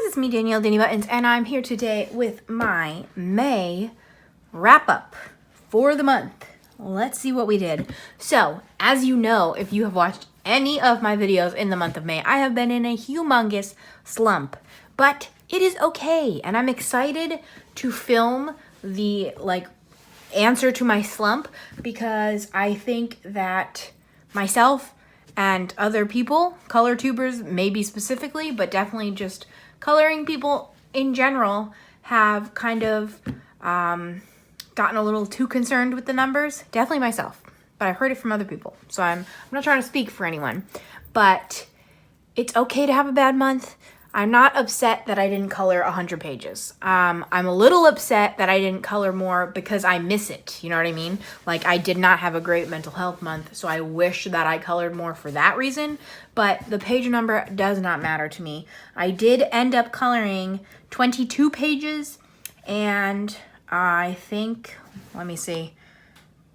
it's me, Danielle, Danibuttons, and I'm here today with my May wrap-up for the month. Let's see what we did. So, as you know, if you have watched any of my videos in the month of May, I have been in a humongous slump, but it is okay, and I'm excited to film the, answer to my slump, because I think that myself and other people, color tubers maybe specifically, but definitely just coloring people in general, have kind of gotten a little too concerned with the numbers. Definitely myself, but I've heard it from other people. So I'm not trying to speak for anyone, but it's okay to have a bad month. I'm not upset that I didn't color 100 pages. I'm a little upset that I didn't color more because I miss it. You know what I mean? Like, I did not have a great mental health month, so I wish that I colored more for that reason. But the page number does not matter to me. I did end up coloring 22 pages, and I think, let me see,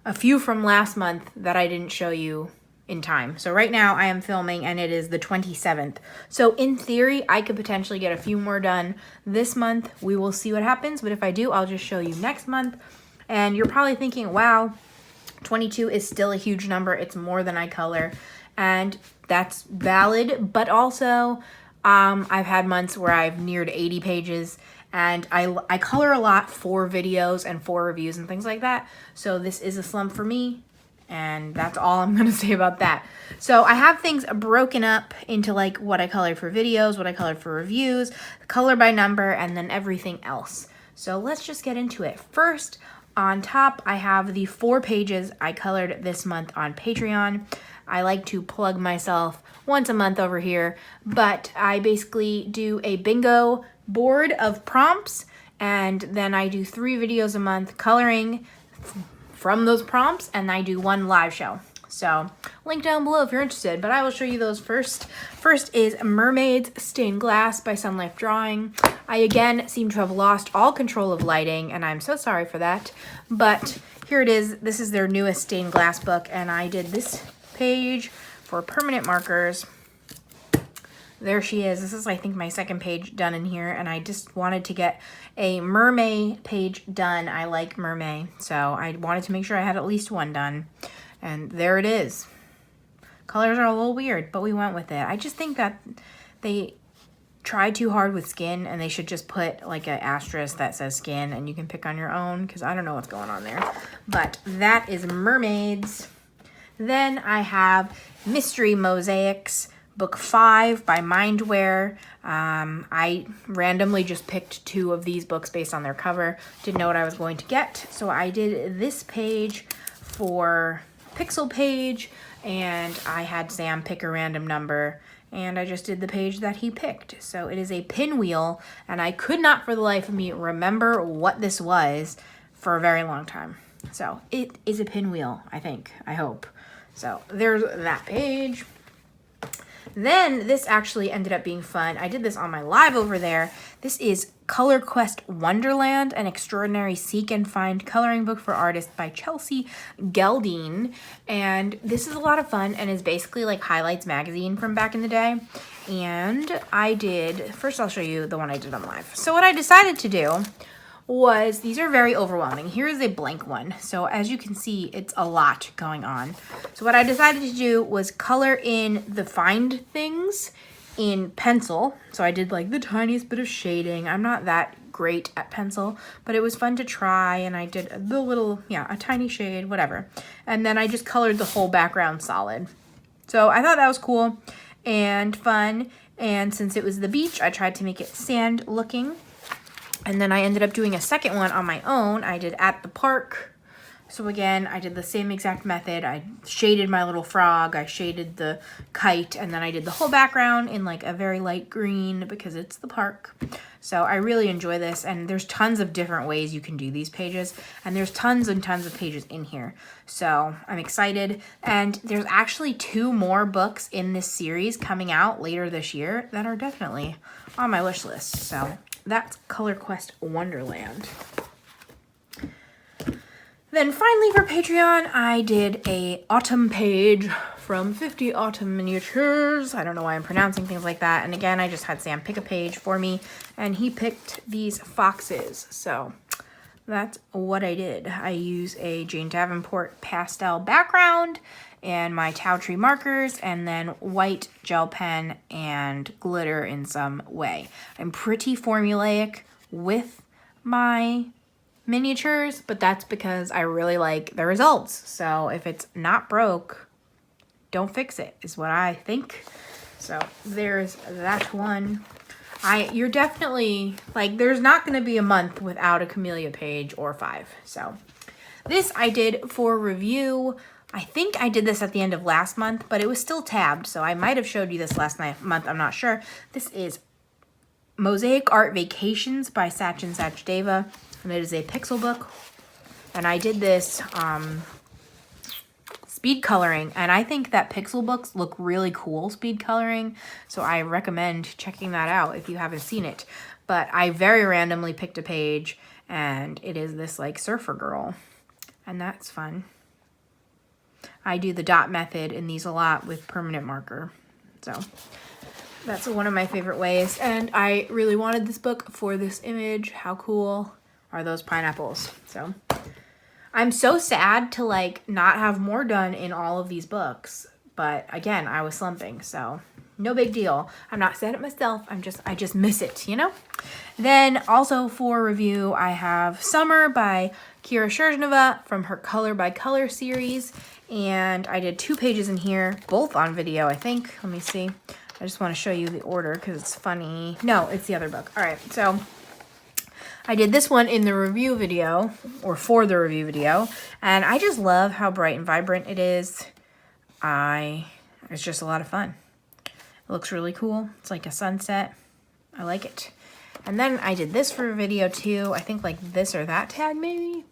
a few from last month that I didn't show you in time. So right now I am filming and it is the 27th. So in theory, I could potentially get a few more done this month. We will see what happens, but if I do, I'll just show you next month. And you're probably thinking, wow, 22 is still a huge number. It's more than I color. And that's valid, but also I've had months where I've neared 80 pages, and I color a lot for videos and for reviews and things like that. So this is a slump for me. And that's all I'm going to say about that. So I have things broken up into like what I colored for videos, what I colored for reviews, color by number, and then everything else. So let's just get into it. First, on top, I have the 4 pages I colored this month on Patreon. I like to plug myself once a month over here, but I basically do a bingo board of prompts, and then I do 3 videos a month coloring from those prompts, and I do 1 live show. So link down below if you're interested, but I will show you those first. First is Mermaids Stained Glass by Sun Life Drawing. I again seem to have lost all control of lighting, and I'm so sorry for that, but here it is. This is their newest stained glass book, and I did this page for permanent markers. There she is. This is, I think, my 2nd page done in here, and I just wanted to get a mermaid page done. I like mermaid, so I wanted to make sure I had at least 1 done. And there it is. Colors are a little weird, but we went with it. I just think that they tried too hard with skin, and they should just put like an asterisk that says skin, and you can pick on your own, because I don't know what's going on there. But that is Mermaids. Then I have Mystery Mosaics, Book 5 by Mindware. I randomly just picked 2 of these books based on their cover. Didn't know what I was going to get. So I did this page for Pixel Page, and I had Sam pick a random number, and I just did the page that he picked. So it is a pinwheel, and I could not for the life of me remember what this was for a very long time. So it is a pinwheel, I think. I hope. So there's that page. Then this actually ended up being fun. I did this on my live over there. This is Color Quest Wonderland, an extraordinary seek and find coloring book for artists by Chelsea Geldine. And this is a lot of fun and is basically like Highlights magazine from back in the day. And I did, first I'll show you the one I did on live. So what I decided to do was, these are very overwhelming. Here is a blank one. So as you can see, it's a lot going on. So what I decided to do was color in the find things in pencil. So I did like the tiniest bit of shading. I'm not that great at pencil, but it was fun to try, and I did the little, a tiny shade, whatever. And then I just colored the whole background solid. So I thought that was cool and fun. And since it was the beach, I tried to make it sand looking. And then I ended up doing a 2nd one on my own. I did At the Park. So again, I did the same exact method. I shaded my little frog, I shaded the kite, and then I did the whole background in like a very light green because it's the park. So I really enjoy this, and there's tons of different ways you can do these pages, and there's tons and tons of pages in here. So I'm excited, and there's actually 2 more books in this series coming out later this year that are definitely on my wish list. So that's Color Quest Wonderland. Then finally for Patreon, I did a autumn page from 50 Autumn Miniatures. I don't know why I'm pronouncing things like that. And again, I just had Sam pick a page for me, and he picked these foxes. So that's what I did. I use a Jane Davenport pastel background and my Tau Tree markers, and then white gel pen and glitter in some way. I'm pretty formulaic with my miniatures, but that's because I really like the results. So if it's not broke, don't fix it, is what I think. So there's that one. You're definitely, like, there's not going to be a month without a Camellia page or 5. So this I did for review. I think I did this at the end of last month, but it was still tabbed, so I might have showed you this last month. I'm not sure. This is Mosaic Art Vacations by Sachin Sachdeva, and it is a pixel book. And I did this speed coloring, and I think that pixel books look really cool speed coloring, so I recommend checking that out if you haven't seen it. But I very randomly picked a page, and it is this like surfer girl, and that's fun. I do the dot method in these a lot with permanent marker, so that's one of my favorite ways. And I really wanted this book for this image. How cool are those pineapples? So I'm so sad to like not have more done in all of these books, but again, I was slumping, so no big deal. I'm not sad at myself. I just miss it, you know? Then also for review, I have Summer by Kira Sherznova from her Color by Color series. And I did 2 pages in here, both on video, I think. Let me see. I just want to show you the order because it's funny. No, it's the other book. All right, so I did this one in the review video, or for the review video, and I just love how bright and vibrant it is. It's just a lot of fun. It looks really cool. It's like a sunset. I like it. And then I did this for a video too. I think like this or that tag maybe.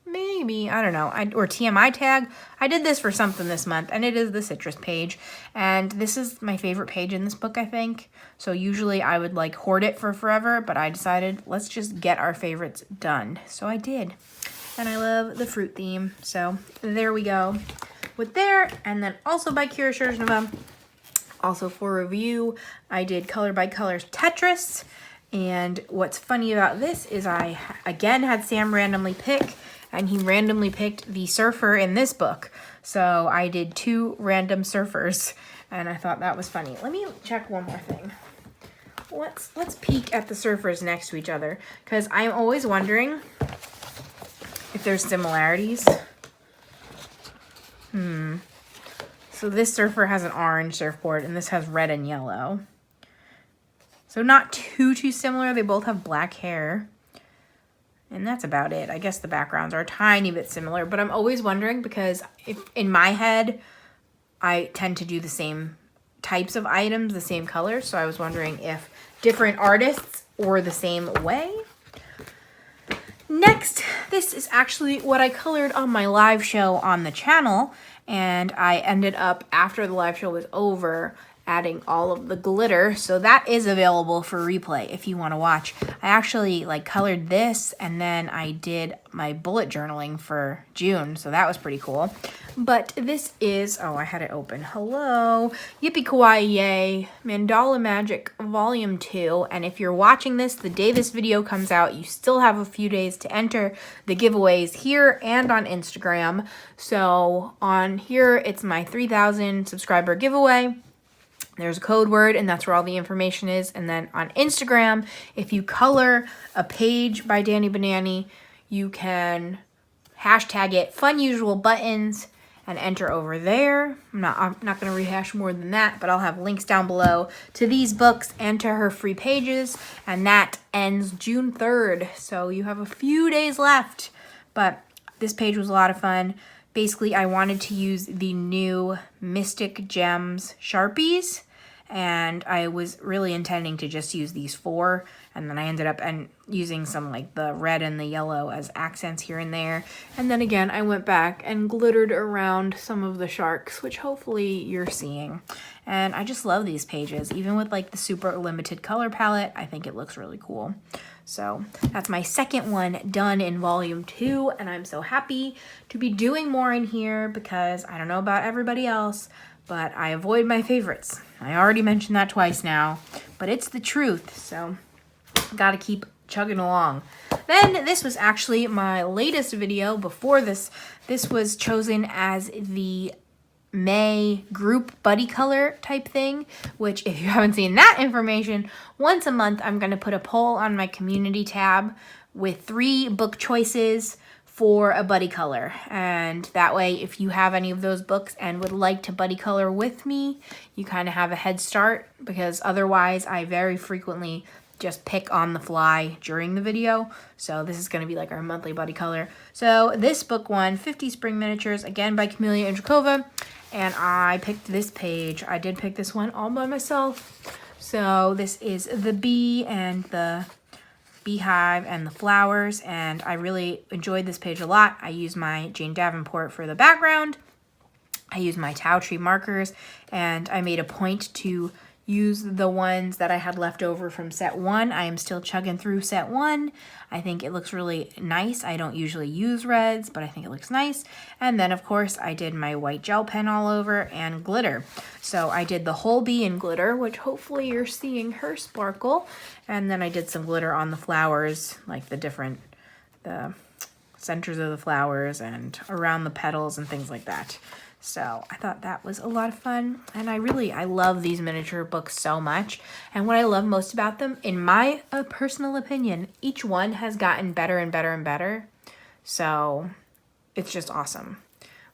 Maybe, I don't know, or TMI tag. I did this for something this month, and it is the citrus page. And this is my favorite page in this book, I think. So usually I would like hoard it for forever, but I decided let's just get our favorites done. So I did. And I love the fruit theme. So there we go with there. And then also by Kira Sherznova, also for review, I did Color by Colors Tetris. And what's funny about this is I, again, had Sam randomly pick, and he randomly picked the surfer in this book. So I did 2 random surfers, and I thought that was funny. Let me check one more thing. Let's peek at the surfers next to each other, because I'm always wondering if there's similarities. So this surfer has an orange surfboard, and this has red and yellow. So not too similar. They both have black hair. And that's about it. I guess the backgrounds are a tiny bit similar, but I'm always wondering because if in my head, I tend to do the same types of items, the same colors. So I was wondering if different artists or the same way. Next, this is actually what I colored on my live show on the channel. And I ended up, after the live show was over, adding all of the glitter, so that is available for replay if you want to watch. I actually like colored this, and then I did my bullet journaling for June, so that was pretty cool. But this is, oh, I had it open. Hello, Yippee Kawaii Yay, Mandala Magic Volume 2, and if you're watching this the day this video comes out, you still have a few days to enter the giveaways here and on Instagram. So on here, it's my 3,000 subscriber giveaway. There's a code word, and that's where all the information is. And then on Instagram, if you color a page by Danny Banani, you can hashtag it Fun Usual Buttons and enter over there. I'm not going to rehash more than that, but I'll have links down below to these books and to her free pages. And that ends June 3rd, so you have a few days left. But this page was a lot of fun. Basically, I wanted to use the new Mystic Gems Sharpies, and I was really intending to just use these 4, and then I ended up using some like the red and the yellow as accents here and there. And then again, I went back and glittered around some of the sharks, which hopefully you're seeing. And I just love these pages. Even with like the super limited color palette, I think it looks really cool. So that's my second one done in volume 2, and I'm so happy to be doing more in here because I don't know about everybody else, but I avoid my favorites. I already mentioned that twice now, but it's the truth, so gotta keep chugging along. Then this was actually my latest video before this. This was chosen as the May group buddy color type thing, which if you haven't seen that information, once a month I'm going to put a poll on my community tab with 3 book choices for a buddy color. And that way, if you have any of those books and would like to buddy color with me, you kind of have a head start, because otherwise I very frequently just pick on the fly during the video. So this is going to be like our monthly buddy color. So this book won 50 Spring Miniatures, again by Camelia Indrakova. And I picked this page. I did pick this one all by myself. So this is the bee and the beehive and the flowers. And I really enjoyed this page a lot. I used my Jane Davenport for the background. I used my Tau Tree markers. And I made a point to use the ones that I had left over from set 1. I am still chugging through set 1. I think it looks really nice. I don't usually use reds, but I think it looks nice. And then, of course, I did my white gel pen all over and glitter. So I did the whole bee in glitter, which hopefully you're seeing her sparkle. And then I did some glitter on the flowers, like the centers of the flowers and around the petals and things like that. So I thought that was a lot of fun, and I love these miniature books so much. And what I love most about them, in my personal opinion, each one has gotten better and better and better. So it's just awesome.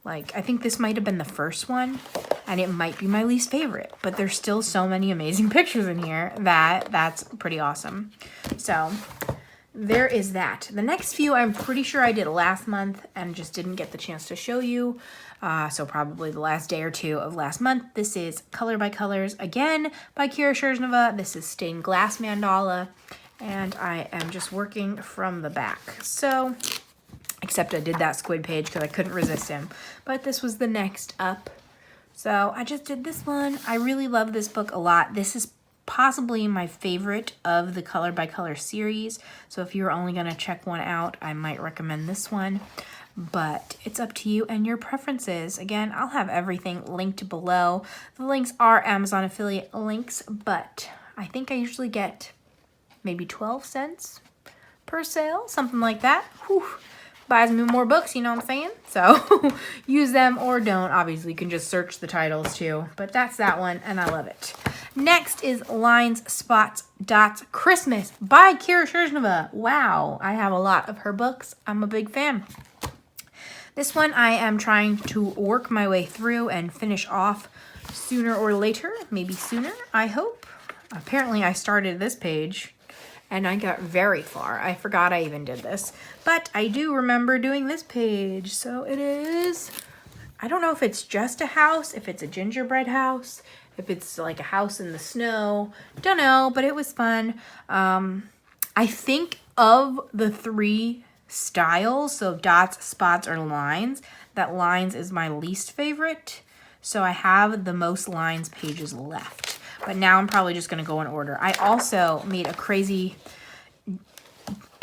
Like, I think this might have been the first one, and it might be my least favorite, but there's still so many amazing pictures in here that's pretty awesome. So there is that. The next few I'm pretty sure I did last month and just didn't get the chance to show you. So probably the last day or 2 of last month. This is Color by Colors, again, by Kira Sherzhneva. This is Stained Glass Mandala, and I am just working from the back. So, except I did that squid page because I couldn't resist him. But this was the next up. So I just did this one. I really love this book a lot. This is possibly my favorite of the Color by Color series. So if you're only going to check one out, I might recommend this one. But it's up to you and your preferences. Again, I'll have everything linked below. The links are Amazon affiliate links, but I think I usually get maybe 12 cents per sale, something like that. Whew. Buys me more books, you know what I'm saying? So use them or don't. Obviously, you can just search the titles too. But that's that one, and I love it. Next is Lines, Spots, Dots, Christmas by Kira Sherzhneva. Wow, I have a lot of her books. I'm a big fan. This one I am trying to work my way through and finish off sooner or later. Maybe sooner, I hope. Apparently, I started this page and I got very far. I forgot I even did this. But I do remember doing this page. So it is, I don't know if it's just a house, if it's a gingerbread house, if it's like a house in the snow. Don't know, but it was fun. I think of the 3 styles, so dots, spots, or lines, that lines is my least favorite. So I have the most lines pages left. But now I'm probably just going to go in order. I also made a crazy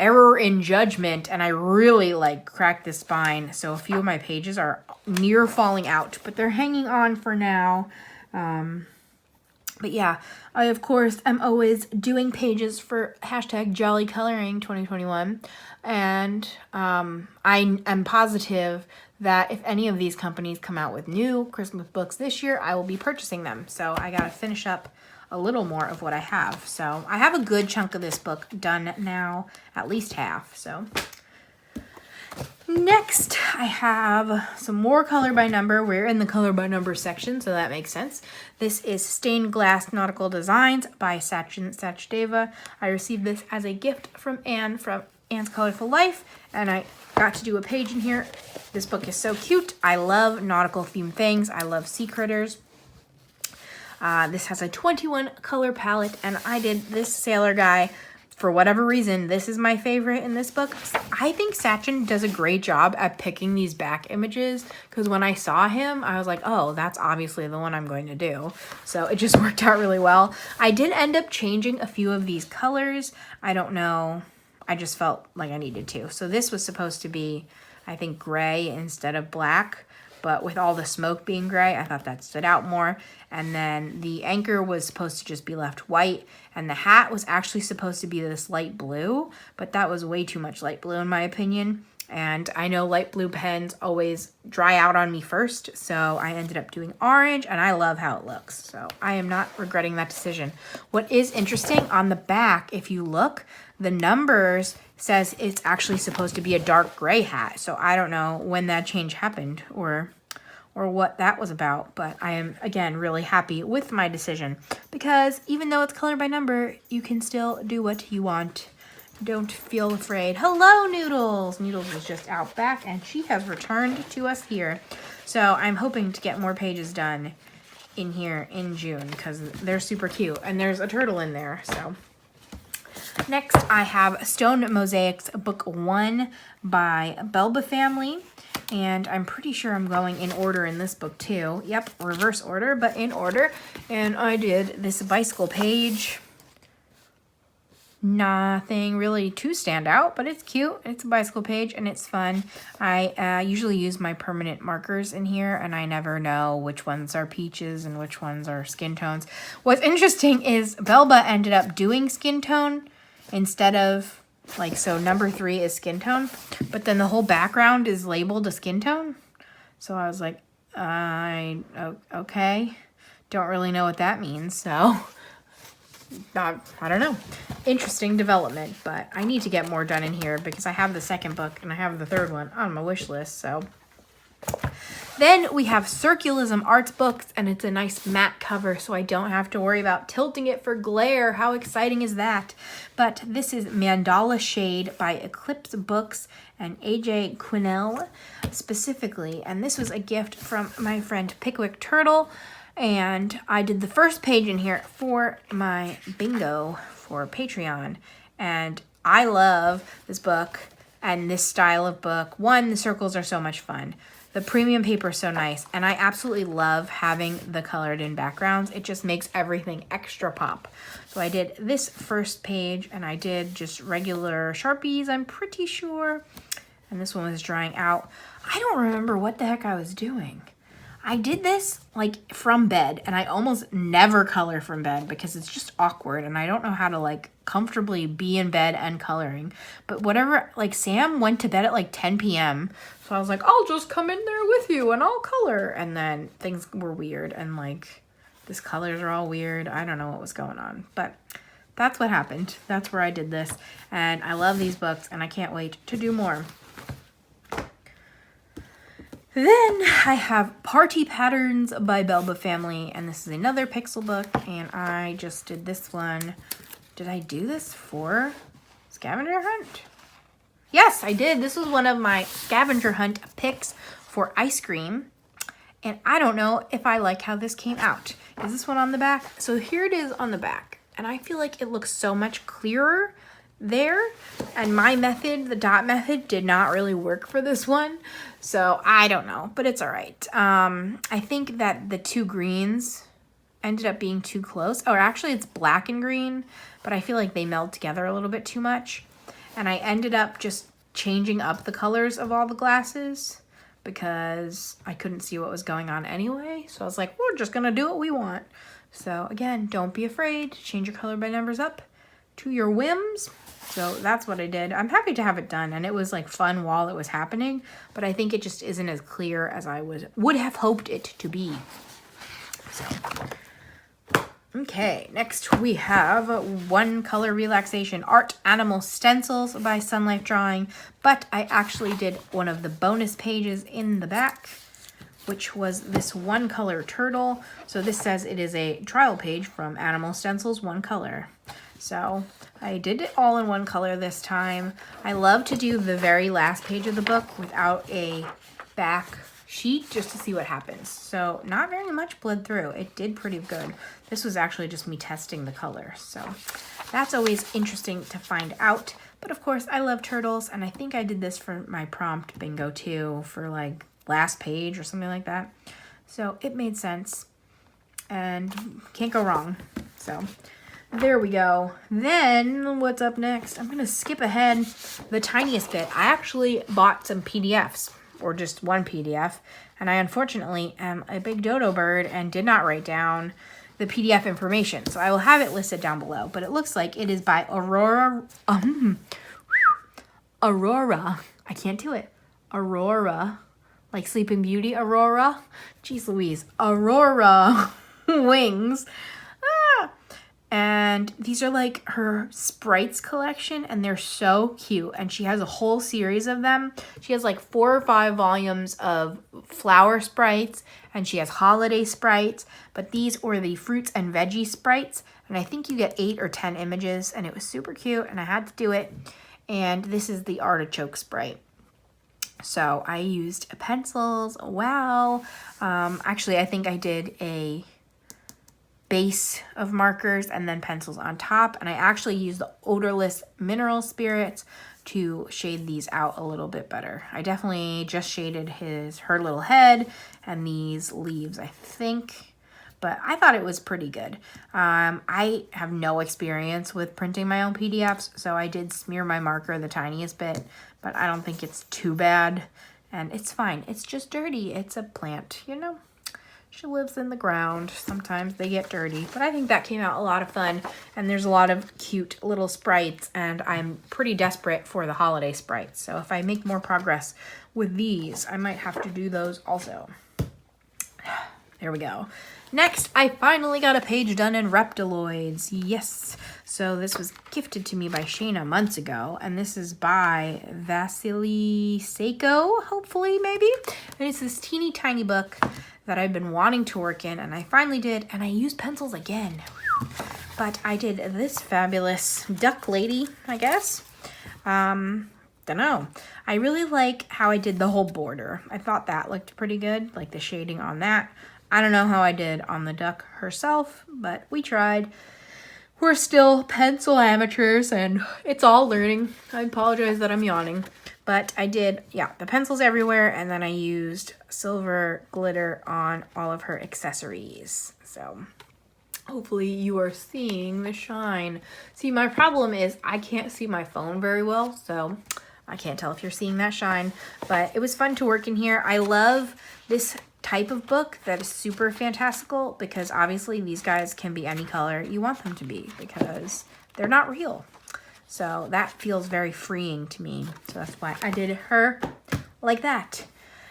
error in judgment, and I really cracked the spine. So a few of my pages are near falling out, but they're hanging on for now. But yeah, I of course am always doing pages for hashtag Jolly Coloring 2021. And I am positive that if any of these companies come out with new Christmas books this year, I will be purchasing them. So I got to finish up a little more of what I have. So I have a good chunk of this book done now, at least half. So next I have some more color by number. We're in the color by number section, so that makes sense. This is Stained Glass Nautical Designs by Sachin Sachdeva. I received this as a gift from Anne from Anne's Colorful Life, and I got to do a page in here. This book is so cute. I love nautical themed things. I love sea critters. This has a 21 color palette, and I did this sailor guy. For whatever reason, this is my favorite in this book. I think Sachin does a great job at picking these back images, because when I saw him, I was like, oh, that's obviously the one I'm going to do. So it just worked out really well. I did end up changing a few of these colors. I don't know I just felt like I needed to. So this was supposed to be, I think, gray instead of black. But with all the smoke being gray, I thought that stood out more. And then the anchor was supposed to just be left white. And the hat was actually supposed to be this light blue. But that was way too much light blue in my opinion. And I know light blue pens always dry out on me first. So I ended up doing orange. And I love how it looks. So I am not regretting that decision. What is interesting, on the back, if you look, the numbers says it's actually supposed to be a dark gray hat. So I don't know when that change happened or what that was about. But I am, again, really happy with my decision. Because even though it's color by number, you can still do what you want. Don't feel afraid. Hello, Noodles! Noodles was just out back, and she has returned to us here. So I'm hoping to get more pages done in here in June, because they're super cute. And there's a turtle in there, so... Next, I have Stone Mosaics Book 1 by Belba Family. And I'm pretty sure I'm going in order in this book too. Yep, reverse order, but in order. And I did this bicycle page. Nothing really to stand out, but it's cute. It's a bicycle page and it's fun. I usually use my permanent markers in here, and I never know which ones are peaches and which ones are skin tones. What's interesting is Belba ended up doing skin tone instead of, like, so number 3 is skin tone, but then the whole background is labeled a skin tone. So I was like, okay, don't really know what that means, so I don't know. Interesting development, but I need to get more done in here because I have the second book and I have the third one on my wish list, so... Then we have Circulism Arts books, and it's a nice matte cover, so I don't have to worry about tilting it for glare. How exciting is that? But this is Mandala Shade by Eclipse Books and AJ Quinnell specifically, and this was a gift from my friend Pickwick Turtle, and I did the first page in here for my bingo for Patreon, and I love this book and this style of book. One, the circles are so much fun. The premium paper is so nice, and I absolutely love having the colored in backgrounds. It just makes everything extra pop. So I did this first page, and I did just regular Sharpies, I'm pretty sure. And this one was drying out. I don't remember what the heck I was doing. I did this like from bed, and I almost never color from bed because it's just awkward, and I don't know how to like comfortably be in bed and coloring. But whatever, like Sam went to bed at like 10 p.m. So I was like, I'll just come in there with you and I'll color. And then things were weird, and like these colors are all weird. I don't know what was going on, but that's what happened. That's where I did this, and I love these books, and I can't wait to do more. Then I have Party Patterns by Belba Family, and this is another pixel book, and I just did this one. Did I do this for Scavenger Hunt? Yes, I did. This was one of my Scavenger Hunt picks for ice cream, and I don't know if I like how this came out. Is this one on the back? So here it is on the back, and I feel like it looks so much clearer there, and my method, the dot method, did not really work for this one, so I don't know, but it's all right. I think that the two greens ended up being too close, or actually it's black and green, but I feel like they meld together a little bit too much, and I ended up just changing up the colors of all the glasses because I couldn't see what was going on anyway, so I was like, we're just gonna do what we want. So again, don't be afraid to change your color by numbers up to your whims. So that's what I did. I'm happy to have it done, and it was like fun while it was happening, but I think it just isn't as clear as I would have hoped it to be. So, okay, next we have One Color Relaxation Art Animal Stencils by Sun Life Drawing, but I actually did one of the bonus pages in the back, which was this one color turtle. So this says it is a trial page from Animal Stencils One Color. So I did it all in one color this time. I love to do the very last page of the book without a back sheet just to see what happens. So not very much bled through. It did pretty good. This was actually just me testing the color. So that's always interesting to find out. But of course, I love turtles, and I think I did this for my prompt bingo too, for like last page or something like that. So it made sense, and can't go wrong. So There we go. Then what's up next? I'm going to skip ahead the tiniest bit. I actually bought some PDFs, or just one PDF, and I unfortunately am a big dodo bird and did not write down the PDF information. So I will have it listed down below, but it looks like it is by Aurora. I can't do it. Aurora. Like Sleeping Beauty, Aurora. Jeez Louise. Aurora Wings. And these are like her sprites collection, and they're so cute. And she has a whole series of them. She has like 4 or 5 volumes of flower sprites, and she has holiday sprites. But these were the fruits and veggie sprites, and I think you get 8 or 10 images, and it was super cute, and I had to do it. And this is the artichoke sprite. So I used pencils. Wow. Actually, I think I did a base of markers and then pencils on top, and I actually used the odorless mineral spirits to shade these out a little bit better. I definitely just shaded her little head and these leaves, I think, but I thought it was pretty good. I have no experience with printing my own PDFs, so I did smear my marker the tiniest bit, but I don't think it's too bad, and it's fine. It's just dirty. It's a plant, you know? She lives in the ground. Sometimes they get dirty, but I think that came out a lot of fun, and there's a lot of cute little sprites, and I'm pretty desperate for the holiday sprites. So if I make more progress with these, I might have to do those also. There we go. Next, I finally got a page done in Reptiloids. Yes. So this was gifted to me by Shaina months ago, and this is by Vasily Seiko, hopefully, maybe. And it's this teeny tiny book that I've been wanting to work in, and I finally did, and I used pencils again. But I did this fabulous duck lady, I guess. Dunno. I really like how I did the whole border. I thought that looked pretty good, like the shading on that. I don't know how I did on the duck herself, but we tried. We're still pencil amateurs, and it's all learning. I apologize that I'm yawning. But I did, yeah, the pencils everywhere, and then I used silver glitter on all of her accessories. So hopefully you are seeing the shine. See, my problem is I can't see my phone very well, so I can't tell if you're seeing that shine. But it was fun to work in here. I love this type of book that is super fantastical, because obviously these guys can be any color you want them to be, because they're not real. So that feels very freeing to me. So that's why I did her like that.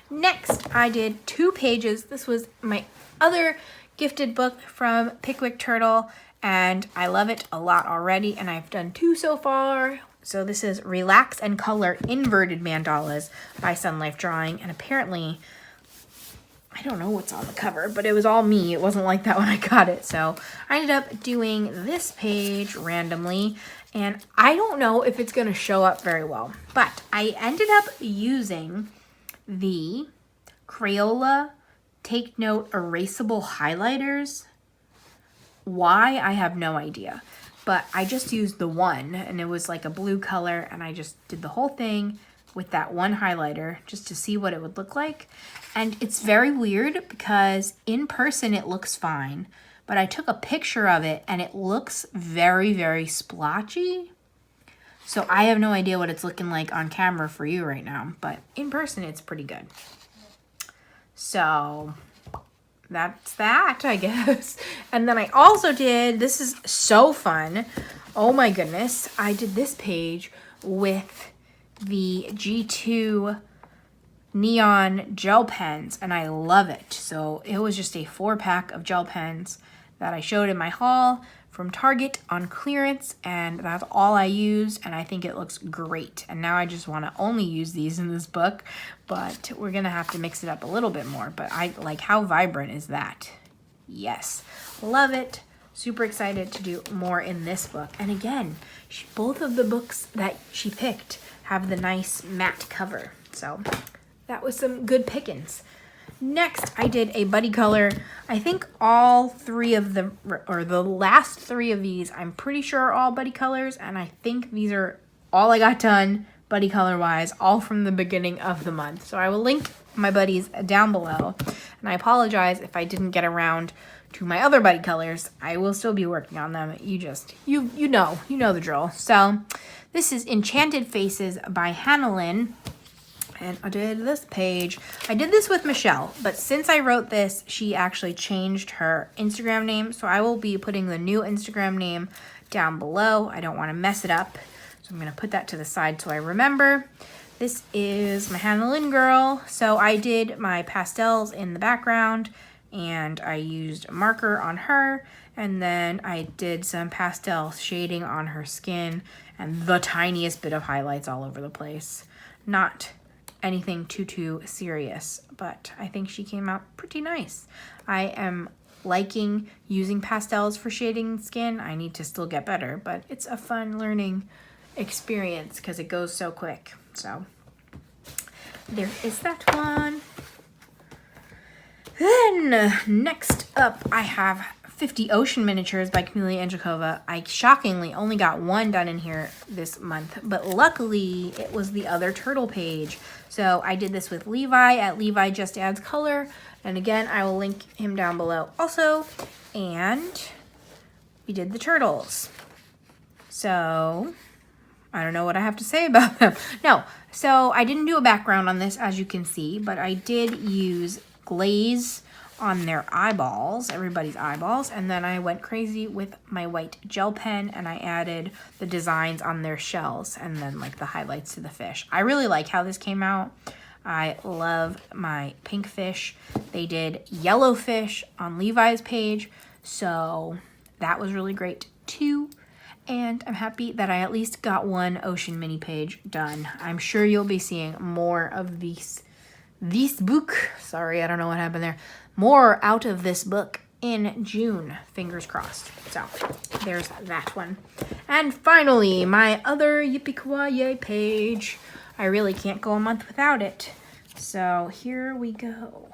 Next, I did 2 pages. This was my other gifted book from Pickwick Turtle, and I love it a lot already, and I've done 2 so far. So this is Relax and Color Inverted Mandalas by Sun Life Drawing, and apparently, I don't know what's on the cover, but it was all me. It wasn't like that when I got it. So I ended up doing this page randomly, and I don't know if it's going to show up very well, but I ended up using the Crayola Take Note Erasable Highlighters. Why, I have no idea, but I just used the one, and it was like a blue color, and I just did the whole thing with that one highlighter just to see what it would look like. And it's very weird because in person it looks fine, but I took a picture of it and it looks very, very splotchy. So I have no idea what it's looking like on camera for you right now, but in person it's pretty good. So that's that, I guess. And then I also did, this is so fun. Oh my goodness. I did this page with the G2 neon gel pens, and I love it. So it was just a 4-pack of gel pens that I showed in my haul from Target on clearance, and that's all I used, and I think it looks great. And now I just want to only use these in this book, but we're gonna have to mix it up a little bit more. But I like, how vibrant is that? Yes, love it. Super excited to do more in this book. And again, both of the books that she picked have the nice matte cover. So that was some good pickings. Next, I did a buddy color. I think all 3 of them, or the last 3 of these, I'm pretty sure are all buddy colors. And I think these are all I got done buddy color wise, all from the beginning of the month. So I will link my buddies down below. And I apologize if I didn't get around to my other buddy colors. I will still be working on them. You know the drill. So this is Enchanted Faces by Hannah Lynn. And I did this page. I did this with Michelle, but since I wrote this, she actually changed her Instagram name. So I will be putting the new Instagram name down below. I don't want to mess it up. So I'm going to put that to the side so I remember. This is my Hannah Lynn girl. So I did my pastels in the background and I used a marker on her. And then I did some pastel shading on her skin and the tiniest bit of highlights all over the place. Not anything too serious, but I think she came out pretty nice. I am liking using pastels for shading skin. I need to still get better, but it's a fun learning experience because it goes so quick. So there is that one. Then next up I have 50 Ocean Miniatures by Camelia Andrzejkova. I shockingly only got one done in here this month, but luckily it was the other turtle page. So I did this with Levi at Levi Just Adds Color. And again, I will link him down below also. And we did the turtles. So I don't know what I have to say about them. No, so I didn't do a background on this, as you can see, but I did use glaze on their eyeballs, everybody's eyeballs, and then I went crazy with my white gel pen and I added the designs on their shells and then like the highlights to the fish. I really like how this came out. I love my pink fish. They did yellow fish on Levi's page, so that was really great too. And I'm happy that I at least got one ocean mini page done. I'm sure you'll be seeing more of this book. Sorry, I don't know what happened there. More out of this book in June, fingers crossed. So there's that one. And finally, my other Yippee Kawaii page. I really can't go a month without it. So here we go.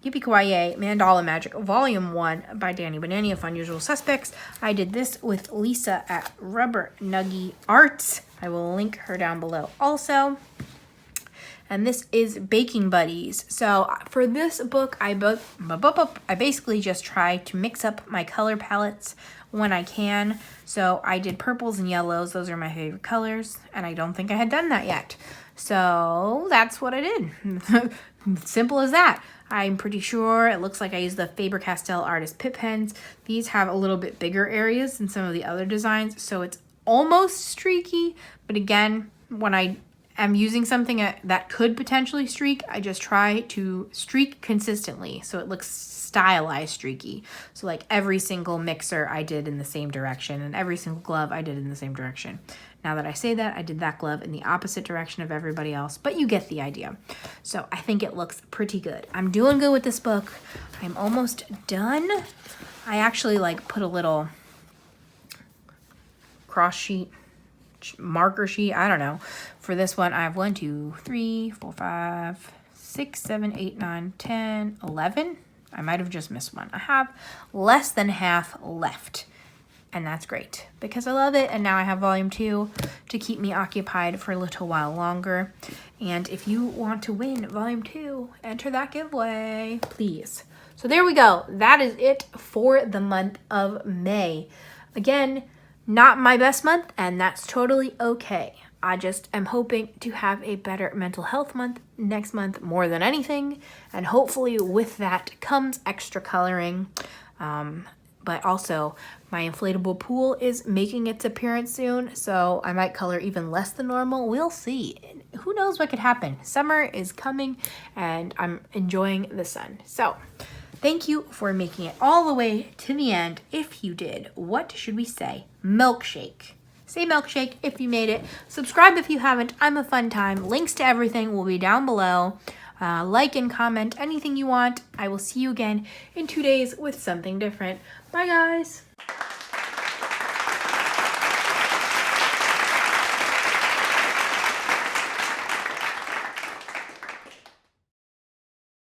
Yippee Kawaii Mandala Magic Volume 1 by Danibuttons of Unusual Suspects. I did this with Lisa at Rubber Nuggy Arts. I will link her down below also. And this is Baking Buddies. So for this book, I basically just try to mix up my color palettes when I can. So I did purples and yellows. Those are my favorite colors. And I don't think I had done that yet. So that's what I did. Simple as that. I'm pretty sure it looks like I used the Faber-Castell Artist Pip Pens. These have a little bit bigger areas than some of the other designs. So it's almost streaky. But again, when I'm using something that could potentially streak, I just try to streak consistently so it looks stylized streaky. So like every single mixer I did in the same direction and every single glove I did in the same direction. Now that I say that, I did that glove in the opposite direction of everybody else, but you get the idea. So I think it looks pretty good. I'm doing good with this book. I'm almost done. I actually like put a little cross sheet, marker sheet, I don't know. For this one, I have 1, 2, 3, 4, 5, 6, 7, 8, 9, 10, 11. I might have just missed one. I have less than half left. And that's great because I love it. And now I have volume 2 to keep me occupied for a little while longer. And if you want to win volume 2, enter that giveaway, please. So there we go. That is it for the month of May. Again, not my best month, and that's totally okay. I just am hoping to have a better mental health month next month more than anything. And hopefully with that comes extra coloring. But also my inflatable pool is making its appearance soon, so I might color even less than normal. We'll see. Who knows what could happen? Summer is coming and I'm enjoying the sun. So thank you for making it all the way to the end. If you did, what should we say? Milkshake. Say milkshake if you made it. Subscribe if you haven't. I'm a fun time. Links to everything will be down below. Like and comment anything you want. I will see you again in 2 days with something different. Bye, guys.